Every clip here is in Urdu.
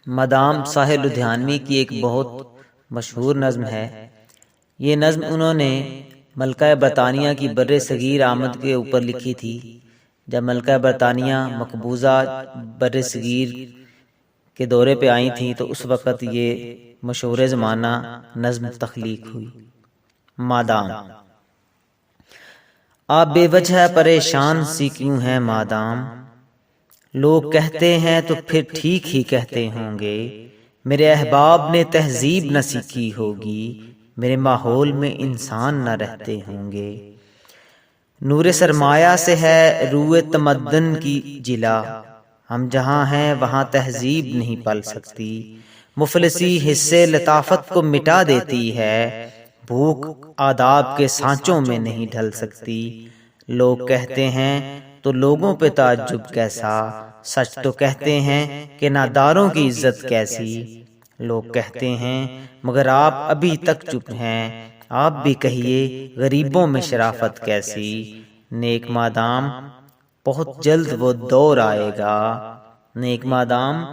مادام ساحر لدھیانوی کی ایک بہت مشہور نظم ہے۔ یہ نظم انہوں نے ملکہ برطانیہ کی بر صغیر آمد کے اوپر لکھی تھی۔ جب ملکہ برطانیہ مقبوضہ بر صغیر کے دورے پہ آئی تھیں تو اس وقت یہ مشہور زمانہ نظم تخلیق ہوئی۔ مادام: آپ بے وجہ پریشان سی کیوں ہیں مادام، لوگ کہتے ہیں تو پھر ٹھیک ہی کہتے ہوں گے، میرے احباب نے تہذیب نہ سیکھی ہوگی، میرے ماحول میں انسان نہ رہتے ہوں گے۔ نور سرمایہ سے ہے روئے تمدن کی جلا، ہم جہاں ہیں وہاں تہذیب نہیں پل سکتی، مفلسی حصے لطافت کو مٹا دیتی ہے، بھوک آداب کے سانچوں میں نہیں ڈھل سکتی۔ لوگ کہتے ہیں تو لوگوں پہ تعجب کیسا، سچ تو کہتے ہیں کہ ناداروں کی عزت کیسی۔ لوگ کہتے ہیں مگر آپ ابھی تک چپ ہیں، آپ بھی کہیے غریبوں میں شرافت کیسی۔ نیک مادام بہت جلد وہ دور آئے گا، نیک مادام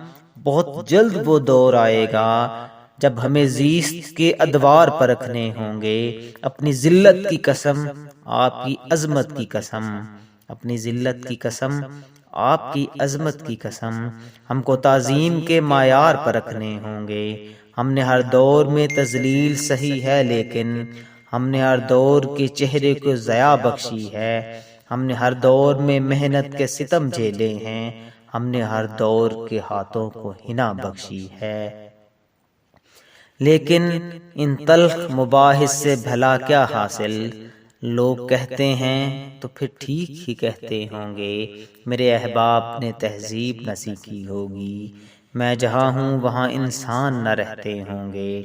بہت جلد وہ دور آئے گا، جب ہمیں زیست کے ادوار پرکھنے ہوں گے، اپنی ذلت کی قسم آپ کی عظمت کی قسم، اپنی ذلت کی قسم آپ کی عظمت کی قسم، ہم کو تعظیم کے معیار پرکھنے ہوں گے۔ ہم نے ہر دور میں تذلیل سہی ہے لیکن ہم نے ہر دور کے چہرے کو ضیاء بخشی ہے، ہم نے ہر دور میں محنت کے ستم جھیلے ہیں، ہم نے ہر دور کے ہاتھوں کو حنا بخشی ہے۔ لیکن ان تلخ مباحث سے بھلا کیا حاصل، لوگ کہتے ہیں تو پھر ٹھیک ہی کہتے ہوں گے، میرے احباب نے تہذیب نہ سیکھی ہوگی، میں جہاں ہوں وہاں انسان نہ رہتے ہوں گے۔